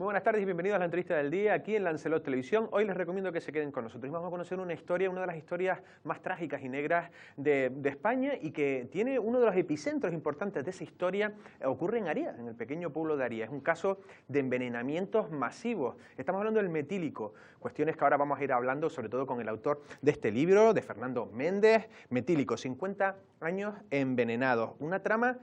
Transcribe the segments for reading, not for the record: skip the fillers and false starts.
buenas tardes y bienvenidos a la entrevista del día aquí en Lancelot Televisión. Hoy les recomiendo que se queden con nosotros y vamos a conocer una historia, una de las historias más trágicas y negras de España y que tiene uno de los epicentros importantes de esa historia, ocurre en Arías, en el pequeño pueblo de Arías. Es un caso de envenenamientos masivos. Estamos hablando del metílico, cuestiones que ahora vamos a ir hablando sobre todo con el autor de este libro, de Fernando Méndez. Metílico, 50 años envenenados, una trama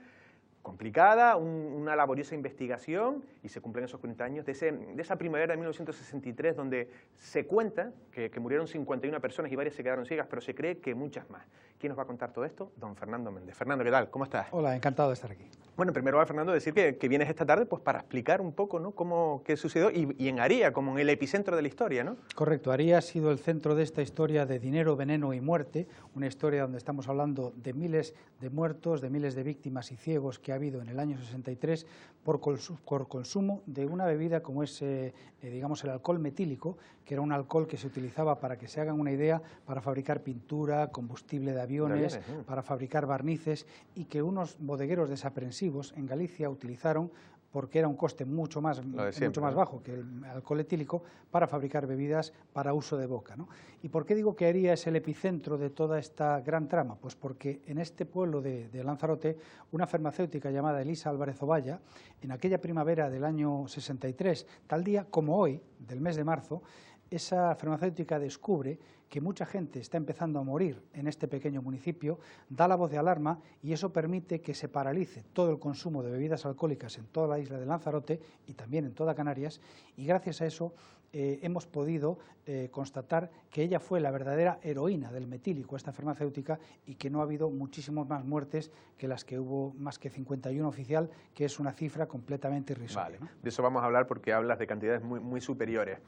complicada, una laboriosa investigación y se cumplen esos 40 años de esa primavera de 1963 donde se cuenta que murieron 51 personas y varias se quedaron ciegas, pero se cree que muchas más. ¿Quién nos va a contar todo esto? Don Fernando Méndez. Fernando, ¿qué tal? ¿Cómo estás? Hola, encantado de estar aquí. Bueno, primero va Fernando decir que vienes esta tarde pues para explicar un poco, ¿no?, qué sucedió y en Arías, como en el epicentro de la historia, ¿no? Correcto, Arías ha sido el centro de esta historia de dinero, veneno y muerte, una historia donde estamos hablando de miles de muertos, de miles de víctimas y ciegos que ha habido en el año 63 por consumo de una bebida como es, digamos, el alcohol metílico, que era un alcohol que se utilizaba, para que se hagan una idea, para fabricar pintura, combustible de aviones, para fabricar barnices, y que unos bodegueros desaprensivos en Galicia utilizaron porque era un coste mucho más bajo que el alcohol etílico para fabricar bebidas para uso de boca, ¿no? ¿Y por qué digo que Arías es el epicentro de toda esta gran trama? Pues porque en este pueblo de Lanzarote, una farmacéutica llamada Elisa Álvarez Ovalla, en aquella primavera del año 63, tal día como hoy, del mes de marzo, esa farmacéutica descubre que mucha gente está empezando a morir en este pequeño municipio, da la voz de alarma y eso permite que se paralice todo el consumo de bebidas alcohólicas en toda la isla de Lanzarote y también en toda Canarias, y gracias a eso hemos podido constatar que ella fue la verdadera heroína del metílico, esta farmacéutica, y que no ha habido muchísimas más muertes que las que hubo, más que 51 oficial, que es una cifra completamente irrisoria. Vale, ¿no? de eso vamos a hablar porque hablas de cantidades muy superiores.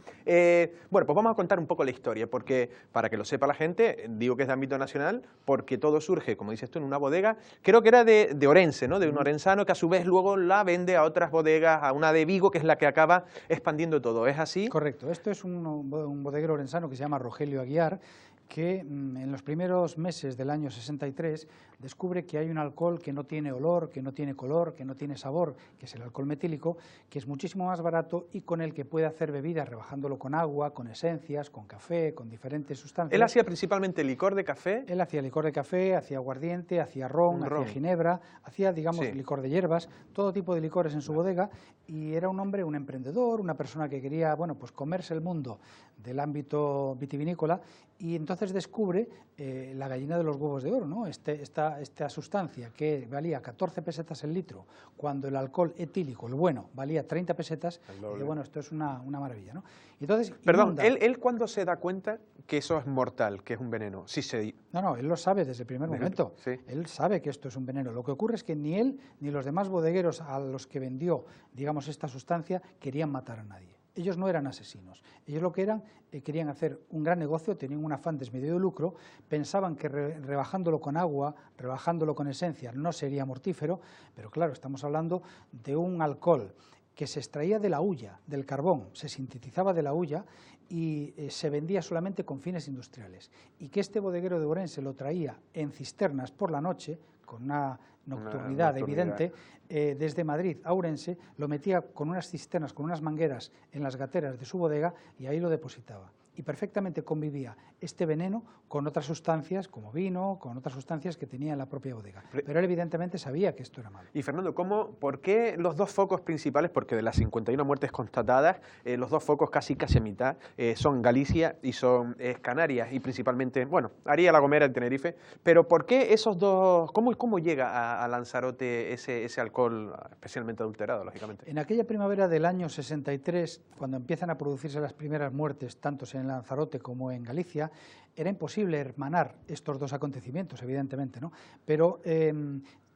Bueno, pues vamos a contar un poco la historia, porque para que lo sepa la gente, digo que es de ámbito nacional, porque todo surge, como dices tú, en una bodega, creo que era de Orense, ¿no?, de un orensano que a su vez luego la vende a otras bodegas, a una de Vigo, que es la que acaba expandiendo todo. ¿Es así? Correcto. Esto es un bodeguero orensano que se llama Rogelio Aguiar, que en los primeros meses del año 63 descubre que hay un alcohol que no tiene olor, que no tiene color, que no tiene sabor, que es el alcohol metílico, que es muchísimo más barato y con el que puede hacer bebidas, rebajándolo con agua, con esencias, con café, con diferentes sustancias. Él hacía principalmente licor de café. Él hacía licor de café, hacía aguardiente, hacía ron, hacía ginebra, hacía, digamos, licor de hierbas, todo tipo de licores en su bodega, y era un hombre, un emprendedor, una persona que quería, bueno, pues comerse el mundo del ámbito vitivinícola, y entonces descubre la gallina de los huevos de oro, ¿no? Esta sustancia que valía 14 pesetas el litro, cuando el alcohol etílico, el bueno, valía 30 pesetas, y bueno, esto es una maravilla, ¿no? Entonces, perdón, ¿él cuándo se da cuenta que eso es mortal, que es un veneno? Sí, No, él lo sabe desde el primer momento. Sí. Él sabe que esto es un veneno. Lo que ocurre es que ni él ni los demás bodegueros a los que vendió, digamos, esta sustancia, querían matar a nadie. Ellos no eran asesinos. Ellos lo que eran, querían hacer un gran negocio, tenían un afán desmedido de lucro, pensaban que rebajándolo con agua, rebajándolo con esencia, no sería mortífero, pero claro, estamos hablando de un alcohol que se extraía de la hulla, del carbón, se sintetizaba de la hulla y se vendía solamente con fines industriales. Y que este bodeguero de Orense lo traía en cisternas por la noche, con una nocturnidad evidente, desde Madrid a Ourense, lo metía con unas cisternas, con unas mangueras en las gateras de su bodega y ahí lo depositaba. Y perfectamente convivía este veneno con otras sustancias, como vino, con otras sustancias que tenía en la propia bodega. Pero él evidentemente sabía que esto era malo. Y Fernando, ¿por qué los dos focos principales, porque de las 51 muertes constatadas, los dos focos casi a mitad son Galicia y son Canarias, y principalmente, bueno, Arías, La Gomera, en Tenerife, pero ¿por qué esos dos, cómo llega a Lanzarote ese alcohol especialmente adulterado, lógicamente? En aquella primavera del año 63, cuando empiezan a producirse las primeras muertes, tanto en Lanzarote como en Galicia, era imposible hermanar estos dos acontecimientos, evidentemente, ¿no? Pero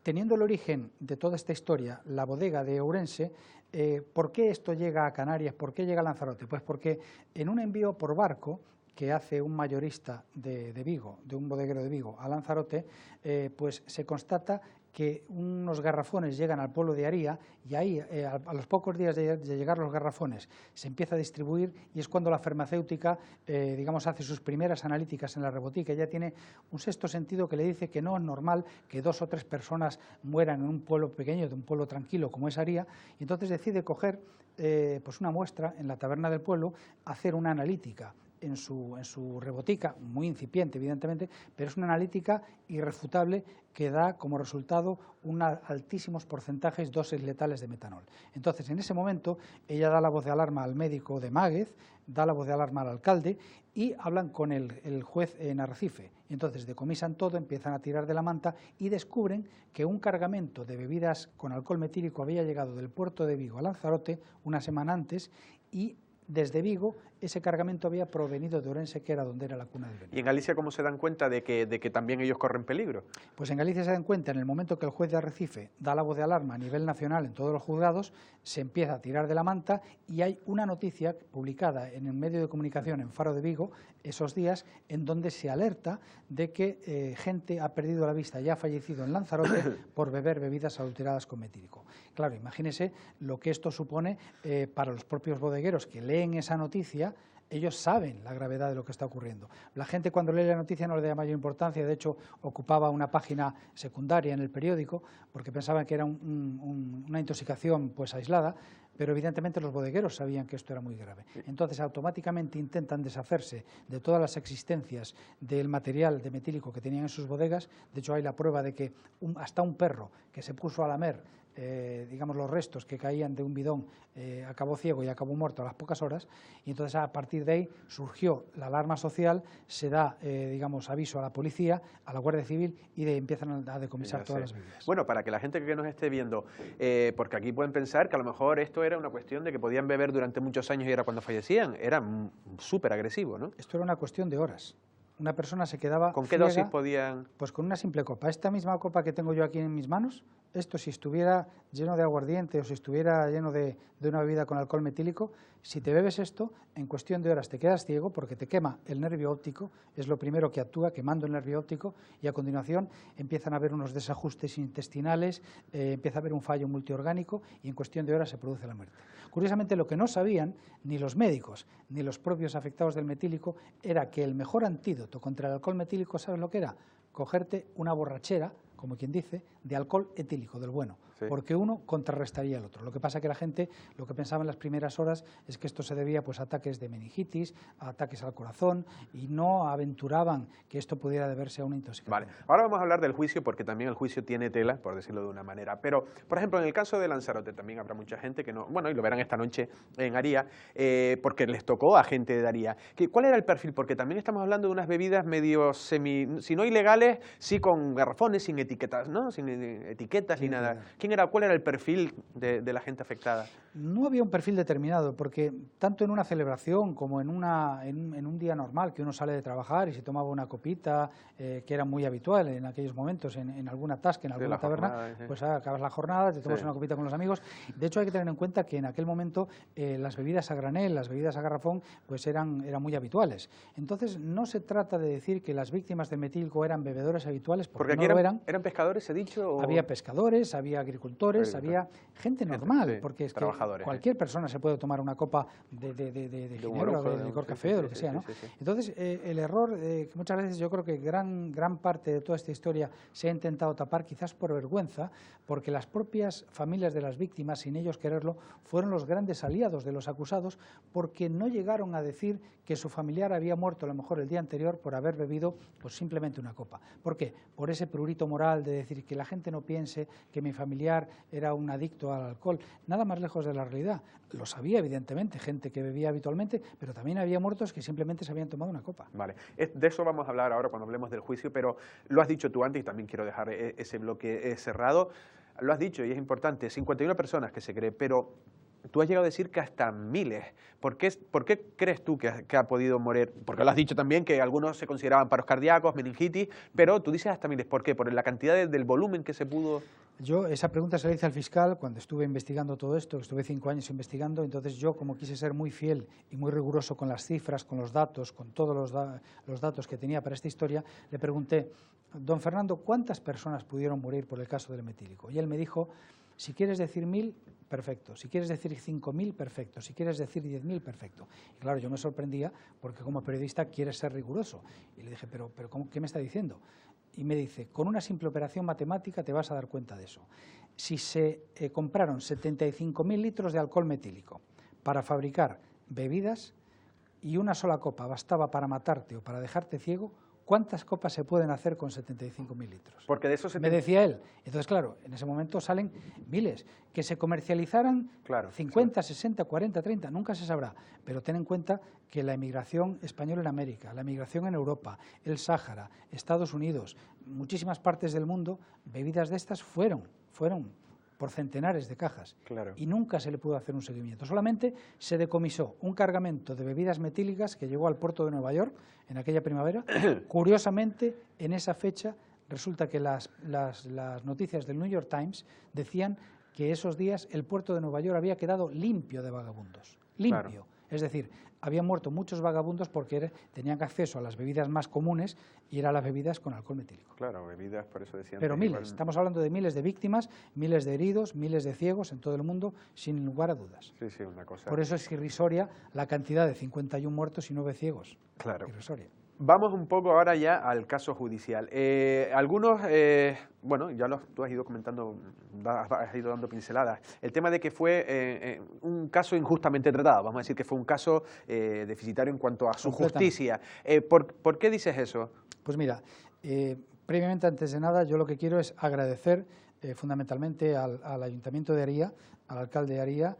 teniendo el origen de toda esta historia, la bodega de Ourense, ¿por qué esto llega a Canarias? ¿Por qué llega a Lanzarote? Pues porque en un envío por barco que hace un mayorista de Vigo, de un bodeguero de Vigo a Lanzarote, pues se constata que unos garrafones llegan al pueblo de Aría y ahí, a los pocos días de llegar los garrafones, se empieza a distribuir y es cuando la farmacéutica, digamos, hace sus primeras analíticas en la rebotica. Ella tiene un sexto sentido que le dice que no es normal que 2 o 3 personas mueran en un pueblo pequeño, de un pueblo tranquilo como es Aría, y entonces decide coger pues una muestra en la taberna del pueblo, hacer una analítica en su rebotica, muy incipiente evidentemente, pero es una analítica irrefutable que da como resultado altísimos porcentajes, dosis letales de metanol. Entonces, en ese momento, ella da la voz de alarma al médico de Máguez, da la voz de alarma al alcalde y hablan con el juez en Arrecife. Entonces, decomisan todo, empiezan a tirar de la manta y descubren que un cargamento de bebidas con alcohol metílico había llegado del puerto de Vigo a Lanzarote una semana antes y desde Vigo ese cargamento había provenido de Orense, que era donde era la cuna del veneno. ¿Y en Galicia cómo se dan cuenta de que también ellos corren peligro? Pues en Galicia se dan cuenta en el momento que el juez de Arrecife da la voz de alarma a nivel nacional en todos los juzgados, se empieza a tirar de la manta y hay una noticia publicada en el medio de comunicación en Faro de Vigo esos días en donde se alerta de que gente ha perdido la vista y ha fallecido en Lanzarote por beber bebidas adulteradas con metílico. Claro, imagínese lo que esto supone para los propios bodegueros que leen esa noticia. Ellos saben la gravedad de lo que está ocurriendo. La gente cuando lee la noticia no le da mayor importancia, de hecho ocupaba una página secundaria en el periódico porque pensaban que era una intoxicación pues aislada, pero evidentemente los bodegueros sabían que esto era muy grave. Entonces automáticamente intentan deshacerse de todas las existencias del material de metílico que tenían en sus bodegas. De hecho hay la prueba de que hasta un perro que se puso a lamer digamos los restos que caían de un bidón acabó ciego y acabó muerto a las pocas horas, y entonces a partir de ahí surgió la alarma social, se da digamos aviso a la policía, a la Guardia Civil y empiezan a decomisar todas las bebidas. Bueno, para que la gente que nos esté viendo, porque aquí pueden pensar que a lo mejor esto era una cuestión de que podían beber durante muchos años y era cuando fallecían, era súper agresivo, ¿no? Esto era una cuestión de horas. Una persona se quedaba ¿Con qué ciega, dosis podían...? Pues con una simple copa. Esta misma copa que tengo yo aquí en mis manos, esto si estuviera lleno de aguardiente o si estuviera lleno de una bebida con alcohol metílico, si te bebes esto, en cuestión de horas te quedas ciego porque te quema el nervio óptico, es lo primero que actúa, quemando el nervio óptico, y a continuación empiezan a haber unos desajustes intestinales, empieza a haber un fallo multiorgánico y en cuestión de horas se produce la muerte. Curiosamente, lo que no sabían ni los médicos ni los propios afectados del metílico era que el mejor antídoto contra el alcohol metílico, ¿sabes lo que era? Cogerte una borrachera, como quien dice, de alcohol etílico, del bueno, sí, porque uno contrarrestaría al otro. Lo que pasa es que la gente, lo que pensaba en las primeras horas es que esto se debía pues, a ataques de meningitis, a ataques al corazón, y no aventuraban que esto pudiera deberse a una intoxicación. Vale, ahora vamos a hablar del juicio, porque también el juicio tiene tela, por decirlo de una manera. Pero, por ejemplo, en el caso de Lanzarote también habrá mucha gente que no, bueno, y lo verán esta noche en Aría, porque les tocó a gente de Aría. ¿Cuál era el perfil? Porque también estamos hablando de unas bebidas medio si no ilegales, sí con garrafones, sin etiquetas, ¿no? Sin etiquetas sí, ni nada. ¿Cuál era el perfil de la gente afectada? No había un perfil determinado, porque tanto en una celebración como en un día normal, que uno sale de trabajar y se tomaba una copita, que era muy habitual en aquellos momentos, en alguna tasca, en alguna taberna, jornada, sí, pues acabas la jornada, te tomas sí, una copita con los amigos. De hecho, hay que tener en cuenta que en aquel momento las bebidas a granel, las bebidas a garrafón, pues eran muy habituales. Entonces, no se trata de decir que las víctimas de metílico eran bebedores habituales, porque no aquí lo eran. ¿Eran pescadores, se ha dicho? ¿O? Había pescadores, había agricultores, había gente normal, sí, porque es que cualquier persona se puede tomar una copa de ginebra, de licor café, o lo que sea, ¿no? Entonces, el error, que muchas veces yo creo que gran parte de toda esta historia se ha intentado tapar, quizás por vergüenza, porque las propias familias de las víctimas, sin ellos quererlo, fueron los grandes aliados de los acusados, porque no llegaron a decir que su familiar había muerto a lo mejor el día anterior por haber bebido pues simplemente una copa. ¿Por qué? Por ese prurito moral de decir que la gente no piense que mi familiar era un adicto al alcohol. Nada más lejos de la realidad. Lo sabía, evidentemente, gente que bebía habitualmente, pero también había muertos que simplemente se habían tomado una copa. Vale, de eso vamos a hablar ahora cuando hablemos del juicio, pero lo has dicho tú antes y también quiero dejar ese bloque cerrado. Lo has dicho y es importante, 51 personas que se cree, pero tú has llegado a decir que hasta miles. ¿Por qué crees tú que ha podido morir? Porque lo has dicho también, que algunos se consideraban paros cardíacos, meningitis, pero tú dices hasta miles. ¿Por qué? ¿Por la cantidad del volumen que se pudo...? Yo esa pregunta se la hice al fiscal cuando estuve investigando todo esto, estuve 5 años investigando, entonces yo, como quise ser muy fiel y muy riguroso con las cifras, con los datos, con todos los datos que tenía para esta historia, le pregunté: don Fernando, ¿cuántas personas pudieron morir por el caso del metílico? Y él me dijo: si quieres decir 1000, perfecto; si quieres decir 5000, perfecto; si quieres decir 10.000, perfecto. Y claro, yo me sorprendía porque como periodista quieres ser riguroso. Y le dije: pero ¿qué me está diciendo? Y me dice: con una simple operación matemática te vas a dar cuenta de eso. Si se compraron 75.000 litros de alcohol metílico para fabricar bebidas y una sola copa bastaba para matarte o para dejarte ciego, ¿cuántas copas se pueden hacer con 75.000 litros? Porque de eso me decía él. Entonces, claro, en ese momento salen miles. Que se comercializaran 50, 60, 40, 30, nunca se sabrá. Pero ten en cuenta que la emigración española en América, la emigración en Europa, el Sáhara, Estados Unidos, muchísimas partes del mundo, bebidas de estas fueron por centenares de cajas. Claro. Y nunca se le pudo hacer un seguimiento. Solamente se decomisó un cargamento de bebidas metílicas que llegó al puerto de Nueva York en aquella primavera. Curiosamente, en esa fecha, resulta que las noticias del New York Times decían que esos días el puerto de Nueva York había quedado limpio de vagabundos. Limpio. Claro. Es decir, habían muerto muchos vagabundos porque tenían acceso a las bebidas más comunes y eran las bebidas con alcohol metílico. Claro, bebidas, por eso decían. Pero miles, estamos hablando de miles de víctimas, miles de heridos, miles de ciegos en todo el mundo, sin lugar a dudas. Sí, sí, una cosa. Por eso es irrisoria la cantidad de 51 muertos y 9 ciegos. Claro. Irrisoria. Vamos un poco ahora ya al caso judicial. Algunos, bueno, ya tú has ido comentando, has ido dando pinceladas. El tema de que fue un caso injustamente tratado, vamos a decir que fue un caso deficitario en cuanto a su justicia. ¿Por qué dices eso? Pues mira, previamente, antes de nada, yo lo que quiero es agradecer fundamentalmente al Ayuntamiento de Aría, al alcalde de Aría,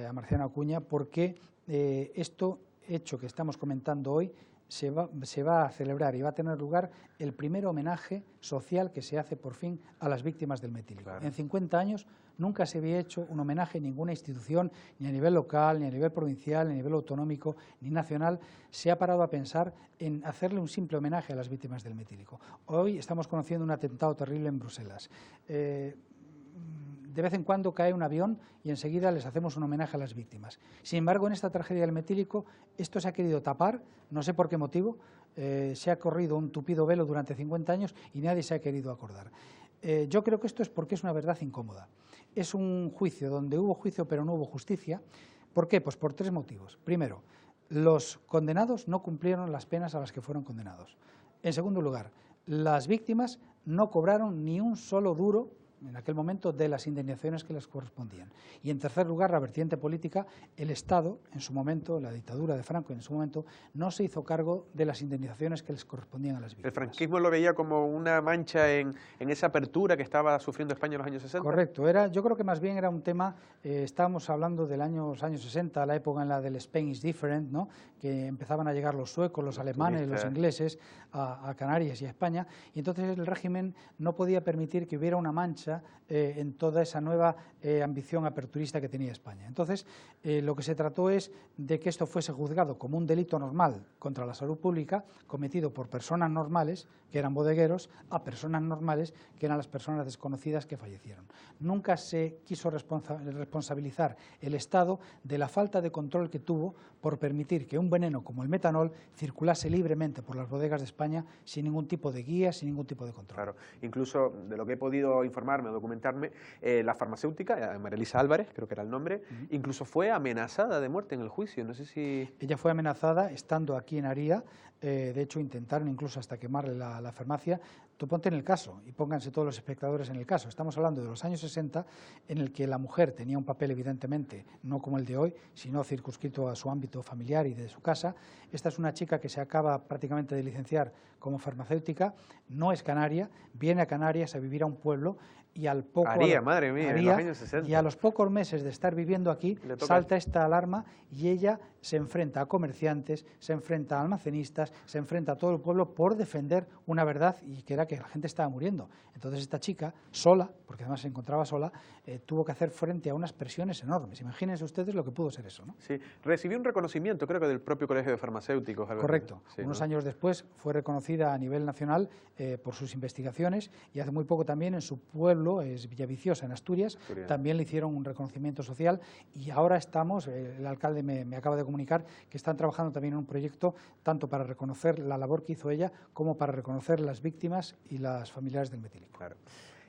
a Marciano Acuña, porque esto hecho que estamos comentando hoy se va a celebrar y va a tener lugar el primer homenaje social que se hace por fin a las víctimas del metílico. Claro. En 50 años nunca se había hecho un homenaje en ninguna institución, ni a nivel local, ni a nivel provincial, ni a nivel autonómico, ni nacional. Se ha parado a pensar en hacerle un simple homenaje a las víctimas del metílico. Hoy estamos conociendo un atentado terrible en Bruselas. De vez en cuando cae un avión y enseguida les hacemos un homenaje a las víctimas. Sin embargo, en esta tragedia del metílico, esto se ha querido tapar, no sé por qué motivo, se ha corrido un tupido velo durante 50 años y nadie se ha querido acordar. Yo creo que esto es porque es una verdad incómoda. Es un juicio donde hubo juicio pero no hubo justicia. ¿Por qué? Pues por 3 motivos. Primero, los condenados no cumplieron las penas a las que fueron condenados. En segundo lugar, las víctimas no cobraron ni un solo duro en aquel momento de las indemnizaciones que les correspondían. Y en tercer lugar, la vertiente política, el Estado, en su momento, la dictadura de Franco en su momento, no se hizo cargo de las indemnizaciones que les correspondían a las víctimas. ¿El franquismo lo veía como una mancha en esa apertura que estaba sufriendo España en los años 60? Correcto, yo creo que más bien era un tema, estábamos hablando de los años 60, la época en la del Spain is different, ¿no?, que empezaban a llegar los suecos, los alemanes, los ingleses a Canarias y a España, y entonces el régimen no podía permitir que hubiera una mancha en toda esa nueva ambición aperturista que tenía España. Entonces, lo que se trató es de que esto fuese juzgado como un delito normal contra la salud pública, cometido por personas normales, que eran bodegueros, a personas normales, que eran las personas desconocidas que fallecieron. Nunca se quiso responsabilizar el Estado de la falta de control que tuvo por permitir que un veneno como el metanol circulase libremente por las bodegas de España sin ningún tipo de guía, sin ningún tipo de control. Claro, incluso de lo que he podido informarme o documentarme, la farmacéutica, María Elisa Álvarez, creo que era el nombre, incluso fue amenazada de muerte en el juicio, no sé si... Ella fue amenazada estando aquí en Aría, de hecho intentaron incluso hasta quemarle la farmacia. Tú ponte en el caso y pónganse todos los espectadores en el caso. Estamos hablando de los años 60 en el que la mujer tenía un papel evidentemente no como el de hoy, sino circunscrito a su ámbito familiar y de su casa. Esta es una chica que se acaba prácticamente de licenciar como farmacéutica, no es canaria, viene a Canarias a vivir a un pueblo y al poco... Aría, madre mía, en los años 60. Y a los pocos meses de estar viviendo aquí salta esta alarma y ella se enfrenta a comerciantes, se enfrenta a almacenistas, se enfrenta a todo el pueblo por defender una verdad y que era era que la gente estaba muriendo. Entonces esta chica, sola, porque además se encontraba sola, tuvo que hacer frente a unas presiones enormes. Imagínense ustedes lo que pudo ser eso, ¿no? Sí, recibió un reconocimiento, creo que del propio Colegio de Farmacéuticos. Correcto. Sí, unos ¿no? años después fue reconocida a nivel nacional por sus investigaciones, y hace muy poco también en su pueblo, es Villaviciosa, en Asturias, también le hicieron un reconocimiento social, y ahora estamos, el alcalde me acaba de comunicar que están trabajando también en un proyecto tanto para reconocer la labor que hizo ella como para reconocer las víctimas y las familiares del metílico. Claro.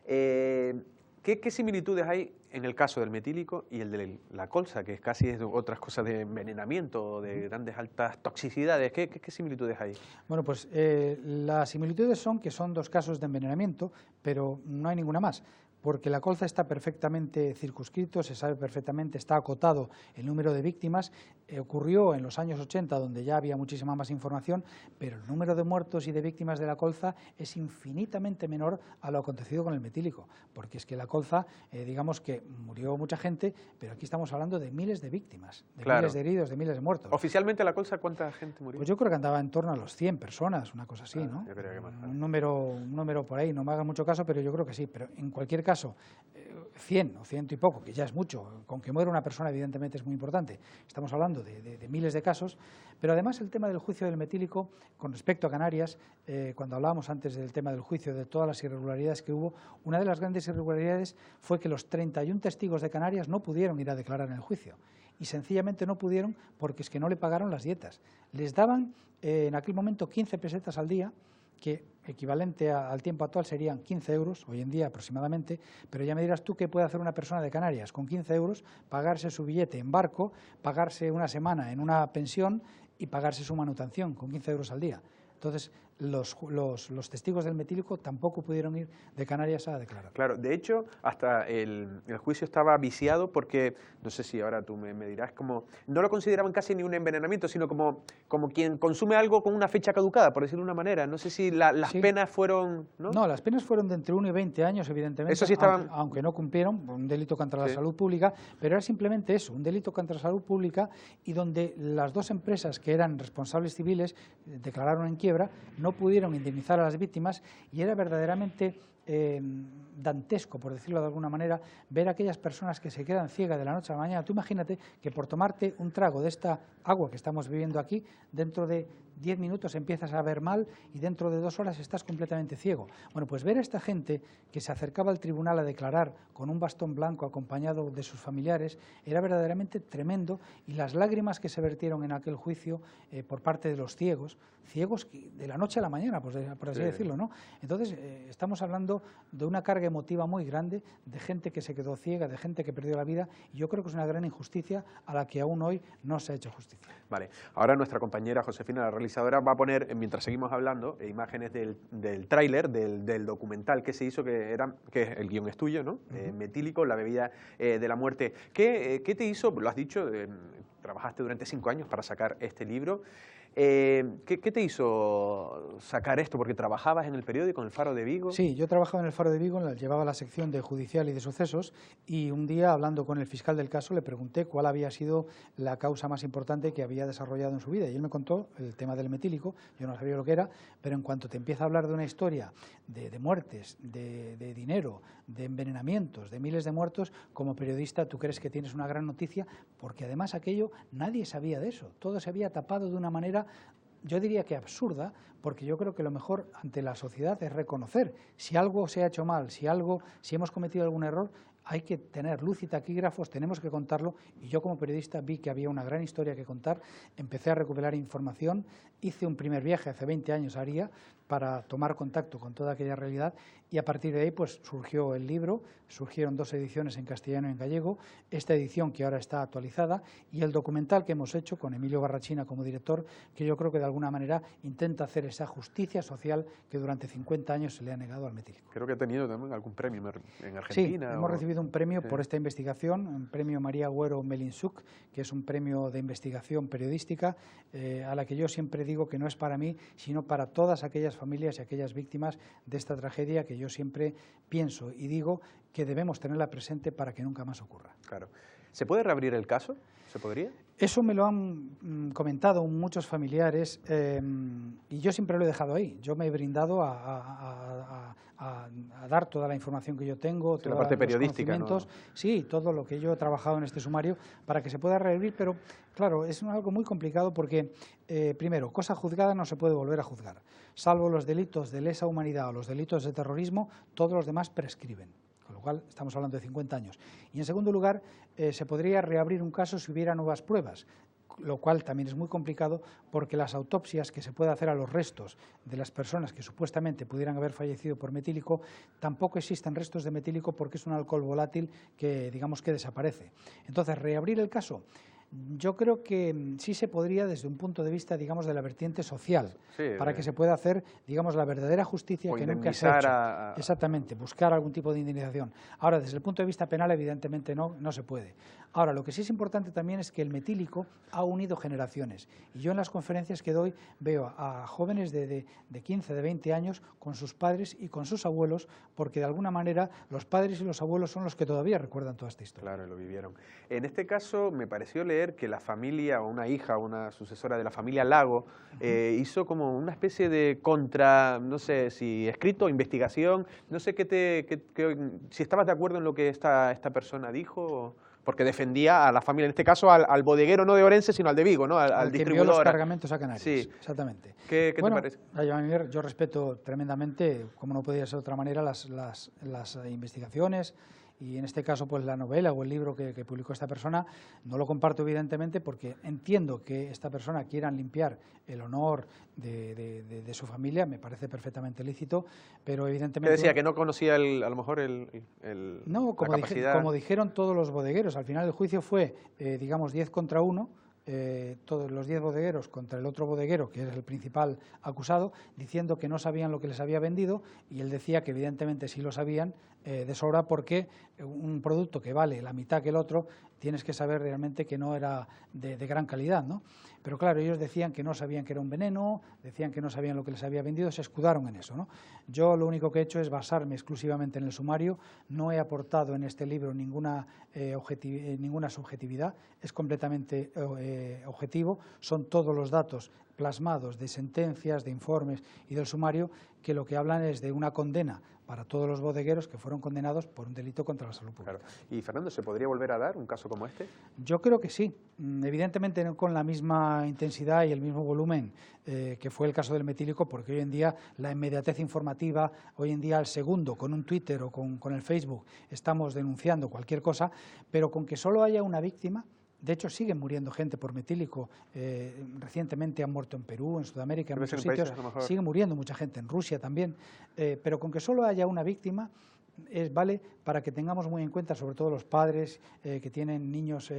¿Qué similitudes hay en el caso del metílico y el de la colza, que casi es otras cosas de envenenamiento, de grandes altas toxicidades? ¿Qué similitudes hay? Bueno, pues las similitudes son que son dos casos de envenenamiento, pero no hay ninguna más, porque la colza está perfectamente circunscrito, se sabe perfectamente, está acotado el número de víctimas. Ocurrió en los años 80, donde ya había muchísima más información, pero el número de muertos y de víctimas de la colza es infinitamente menor a lo acontecido con el metílico, porque es que la colza, digamos que murió mucha gente, pero aquí estamos hablando de miles de víctimas, de miles de heridos, de miles de muertos. ¿Oficialmente la colza cuánta gente murió? Pues yo creo que andaba en torno a los 100 personas, una cosa así, ¿no? Yo creo que más. Un número por ahí, no me haga mucho caso, pero yo creo que sí. Pero en cualquier caso, 100 o 100 y poco, que ya es mucho, con que muera una persona evidentemente es muy importante. Estamos hablando de miles de casos, pero además el tema del juicio del metílico, con respecto a Canarias, cuando hablábamos antes del tema del juicio, de todas las irregularidades que hubo, una de las grandes irregularidades fue que los 31 testigos de Canarias no pudieron ir a declarar en el juicio. Y sencillamente no pudieron porque es que no le pagaron las dietas. Les daban en aquel momento 15 pesetas al día, que equivalente al tiempo actual serían 15 euros, hoy en día aproximadamente, pero ya me dirás tú qué puede hacer una persona de Canarias con 15 euros, pagarse su billete en barco, pagarse una semana en una pensión y pagarse su manutención con 15 euros al día. Entonces, los testigos del metílico tampoco pudieron ir de Canarias a declarar. Claro, de hecho, hasta el juicio estaba viciado porque, no sé si ahora tú me dirás, como no lo consideraban casi ni un envenenamiento, sino como quien consume algo con una fecha caducada, por decirlo de una manera. No sé si las penas fueron... No, las penas fueron de entre 1 y 20 años, evidentemente, eso sí estaban... aunque no cumplieron, un delito contra la salud pública, pero era simplemente eso, un delito contra la salud pública, y donde las dos empresas que eran responsables civiles declararon en quiebra, no pudieron indemnizar a las víctimas, y era verdaderamente dantesco, por decirlo de alguna manera, ver a aquellas personas que se quedan ciegas de la noche a la mañana. Tú imagínate que por tomarte un trago de esta agua que estamos bebiendo aquí, dentro de 10 minutos empiezas a ver mal y dentro de 2 horas estás completamente ciego. Bueno, pues ver a esta gente que se acercaba al tribunal a declarar con un bastón blanco acompañado de sus familiares era verdaderamente tremendo, y las lágrimas que se vertieron en aquel juicio por parte de los ciegos de la noche a la mañana, por así decirlo, ¿no? Entonces, estamos hablando de una carga emotiva muy grande, de gente que se quedó ciega, de gente que perdió la vida, y yo creo que es una gran injusticia a la que aún hoy no se ha hecho justicia. Vale, ahora nuestra compañera Josefina, la realizadora, va a poner, mientras seguimos hablando, imágenes del tráiler, del documental que se hizo, que el guión es tuyo, ¿no? Metílico, la bebida de la muerte. ¿Qué te hizo? Lo has dicho, trabajaste durante 5 años para sacar este libro. ¿Qué te hizo sacar esto? Porque trabajabas en el periódico, en el Faro de Vigo. Sí, yo trabajaba en el Faro de Vigo, llevaba la sección de judicial y de sucesos, y un día, hablando con el fiscal del caso, le pregunté cuál había sido la causa más importante que había desarrollado en su vida, y él me contó el tema del metílico. Yo no sabía lo que era, pero en cuanto te empieza a hablar de una historia de muertes, de dinero, de envenenamientos, de miles de muertos, como periodista tú crees que tienes una gran noticia, porque además aquello nadie sabía de eso, todo se había tapado de una manera, yo diría que absurda, porque yo creo que lo mejor ante la sociedad es reconocer si algo se ha hecho mal, si hemos cometido algún error. Hay que tener luz y taquígrafos, tenemos que contarlo, y yo como periodista vi que había una gran historia que contar, empecé a recopilar información, hice un primer viaje hace 20 años a Aria para tomar contacto con toda aquella realidad, y a partir de ahí pues surgió el libro, surgieron 2 ediciones en castellano y en gallego, esta edición que ahora está actualizada, y el documental que hemos hecho con Emilio Barrachina como director, que yo creo que de alguna manera intenta hacer esa justicia social que durante 50 años se le ha negado al metílico. Creo que ha tenido también algún premio en Argentina. Sí, hemos recibido un premio por esta investigación, un premio María Agüero Melinsuk, que es un premio de investigación periodística, a la que yo siempre digo que no es para mí, sino para todas aquellas familias y aquellas víctimas de esta tragedia, que yo siempre pienso y digo que debemos tenerla presente para que nunca más ocurra. Claro. ¿Se puede reabrir el caso? ¿Se podría? Eso me lo han comentado muchos familiares y yo siempre lo he dejado ahí. Yo me he brindado a dar toda la información que yo tengo, toda la parte periodística, ¿no? Sí, todo lo que yo he trabajado en este sumario para que se pueda reabrir, pero claro, es algo muy complicado porque, primero, cosa juzgada no se puede volver a juzgar. Salvo los delitos de lesa humanidad o los delitos de terrorismo, todos los demás prescriben. Con lo cual estamos hablando de 50 años. Y en segundo lugar, se podría reabrir un caso si hubiera nuevas pruebas, lo cual también es muy complicado porque las autopsias que se puede hacer a los restos de las personas que supuestamente pudieran haber fallecido por metílico, tampoco existen restos de metílico porque es un alcohol volátil que digamos que desaparece. Entonces, reabrir el caso, yo creo que sí se podría desde un punto de vista, digamos, de la vertiente social, para que se pueda hacer, digamos, la verdadera justicia que nunca se ha hecho. Exactamente, buscar algún tipo de indemnización. Ahora, desde el punto de vista penal, evidentemente no se puede. Ahora, lo que sí es importante también es que el metílico ha unido generaciones. Y yo en las conferencias que doy veo a jóvenes de 15, de 20 años con sus padres y con sus abuelos, porque de alguna manera los padres y los abuelos son los que todavía recuerdan toda esta historia. Claro, lo vivieron. En este caso me pareció leer que la familia, o una hija, una sucesora de la familia Lago, hizo como una especie de no sé si escrito, investigación, no sé si estabas de acuerdo en lo que esta persona dijo, porque defendía a la familia, en este caso al bodeguero no de Orense, sino al de Vigo, ¿no? al que distribuidor. Envió los cargamentos a Canarias, sí. Exactamente. ¿Qué te parece? Yo respeto tremendamente, como no podía ser de otra manera, las investigaciones. Y en este caso, pues la novela o el libro que publicó esta persona, no lo comparto evidentemente porque entiendo que esta persona quiera limpiar el honor de su familia, me parece perfectamente lícito, pero evidentemente... ¿Qué decía? ¿Que no conocía a lo mejor No, como dijeron todos los bodegueros, al final el juicio fue, digamos, 10 contra 1, todos los 10 bodegueros contra el otro bodeguero, que es el principal acusado, diciendo que no sabían lo que les había vendido, y él decía que evidentemente sí lo sabían de sobra, porque un producto que vale la mitad que el otro, tienes que saber realmente que no era de gran calidad, ¿no? Pero claro, ellos decían que no sabían que era un veneno, decían que no sabían lo que les había vendido, se escudaron en eso, ¿no? Yo lo único que he hecho es basarme exclusivamente en el sumario, no he aportado en este libro ninguna subjetividad, es completamente objetivo, son todos los datos plasmados de sentencias, de informes y del sumario, que lo que hablan es de una condena para todos los bodegueros que fueron condenados por un delito contra la salud pública. Claro. ¿Y Fernando, se podría volver a dar un caso como este? Yo creo que sí, evidentemente no con la misma intensidad y el mismo volumen que fue el caso del metílico, porque hoy en día la inmediatez informativa, hoy en día al segundo, con un Twitter o con el Facebook, estamos denunciando cualquier cosa, pero con que solo haya una víctima. De hecho, siguen muriendo gente por metílico. Recientemente han muerto en Perú, en Sudamérica, en muchos sitios. Sigue muriendo mucha gente, en Rusia también. Pero con que solo haya una víctima, vale para que tengamos muy en cuenta, sobre todo los padres que tienen niños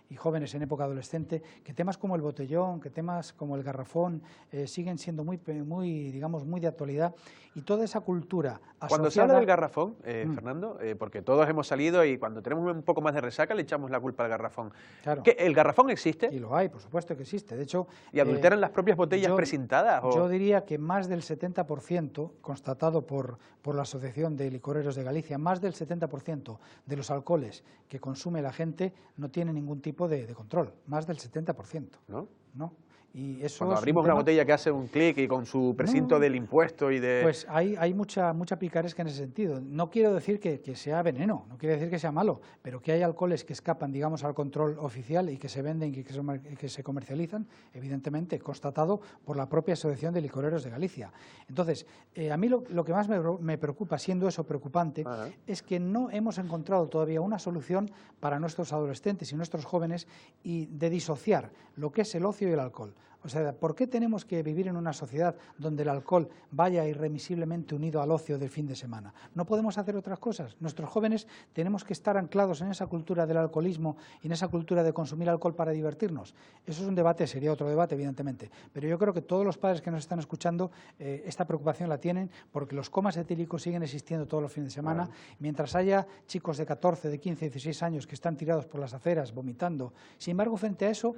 y jóvenes en época adolescente, que temas como el botellón, que temas como el garrafón siguen siendo muy de actualidad, y toda esa cultura asociada... Cuando se habla del garrafón, Fernando, porque todos hemos salido y cuando tenemos un poco más de resaca le echamos la culpa al garrafón. Claro. ¿El garrafón existe? Y lo hay, por supuesto que existe. De hecho, ¿y adulteran las propias botellas precintadas? Yo diría que más del 70%, constatado por la Asociación de Licoreros de Galicia, más del 70% de los alcoholes que consume la gente no tiene ningún tipo de control, más del 70%. ¿No? No. Y eso cuando abrimos una botella que hace un clic y con su precinto del impuesto y de... Pues hay mucha picaresca en ese sentido. No quiero decir que sea veneno, no quiero decir que sea malo, pero que hay alcoholes que escapan, digamos, al control oficial y que se venden y que se comercializan, evidentemente, constatado por la propia Asociación de Licoreros de Galicia. Entonces, a mí lo que más me preocupa, siendo eso preocupante, es que no hemos encontrado todavía una solución para nuestros adolescentes y nuestros jóvenes y de disociar lo que es el ocio y el alcohol. O sea, ¿por qué tenemos que vivir en una sociedad donde el alcohol vaya irremisiblemente unido al ocio del fin de semana? ¿No podemos hacer otras cosas? Nuestros jóvenes tenemos que estar anclados en esa cultura del alcoholismo y en esa cultura de consumir alcohol para divertirnos. Eso es un debate, sería otro debate, evidentemente. Pero yo creo que todos los padres que nos están escuchando esta preocupación la tienen, porque los comas etílicos siguen existiendo todos los fines de semana. Mientras haya chicos de 14, de 15, 16 años que están tirados por las aceras vomitando. Sin embargo, frente a eso,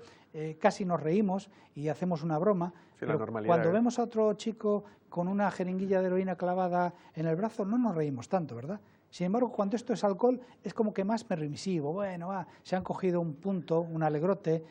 casi nos reímos y hacemos una broma, sí, pero cuando vemos a otro chico con una jeringuilla de heroína clavada en el brazo, no nos reímos tanto, ¿verdad? Sin embargo, cuando esto es alcohol, es como que más permisivo. Bueno, se han cogido un punto, un alegrote.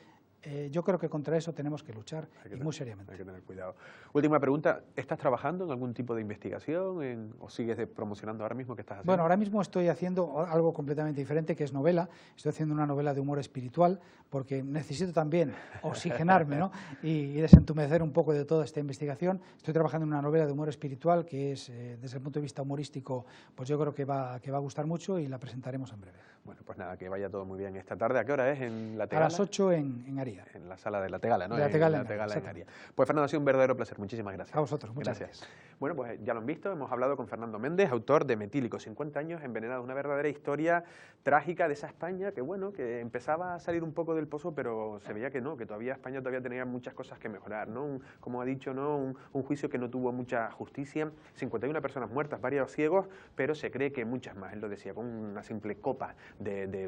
yo creo que contra eso tenemos que luchar muy seriamente. Hay que tener cuidado. Última pregunta, ¿estás trabajando en algún tipo de investigación o sigues promocionando ahora mismo? ¿Qué estás haciendo? Bueno, ahora mismo estoy haciendo algo completamente diferente, que es novela. Estoy haciendo una novela de humor espiritual, porque necesito también oxigenarme, ¿no? y desentumecer un poco de toda esta investigación. Estoy trabajando en una novela de humor espiritual que es, desde el punto de vista humorístico, pues yo creo que va a gustar mucho y la presentaremos en breve. Bueno, pues nada, que vaya todo muy bien esta tarde. ¿A qué hora es en La Tegala? A las 8 en Aría. En la sala de La Tegala, ¿no? De La Tegala, en La Tegala en Aría. Pues Fernando, ha sido un verdadero placer. Muchísimas gracias. A vosotros, muchas gracias. Bueno, pues ya lo han visto, hemos hablado con Fernando Méndez, autor de Metílico, 50 años envenenados, una verdadera historia trágica de esa España que, bueno, que empezaba a salir un poco del pozo, pero se veía que no, que todavía España tenía muchas cosas que mejorar, ¿no? Como ha dicho, ¿no? Un juicio que no tuvo mucha justicia, 51 personas muertas, varios ciegos, pero se cree que muchas más, él lo decía, con una simple copa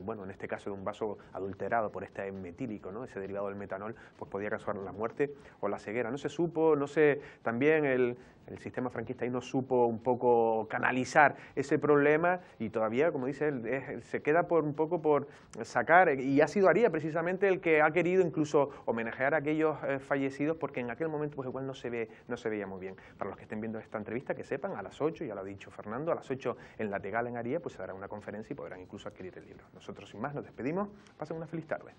bueno, en este caso de un vaso adulterado por este metílico, ¿no? Ese derivado del metanol, pues podía causar la muerte o la ceguera. No se supo, no sé, también el sistema franquista ahí no supo un poco canalizar ese problema y todavía, como dice él, se queda un poco por sacar, y ha sido Aría precisamente el que ha querido incluso homenajear a aquellos fallecidos, porque en aquel momento pues igual no se veía muy bien. Para los que estén viendo esta entrevista, que sepan, a las 8, ya lo ha dicho Fernando, a las 8 en La Tegala en Aría, pues se dará una conferencia y podrán incluso adquirir el libro. Nosotros sin más nos despedimos, pasen una feliz tarde.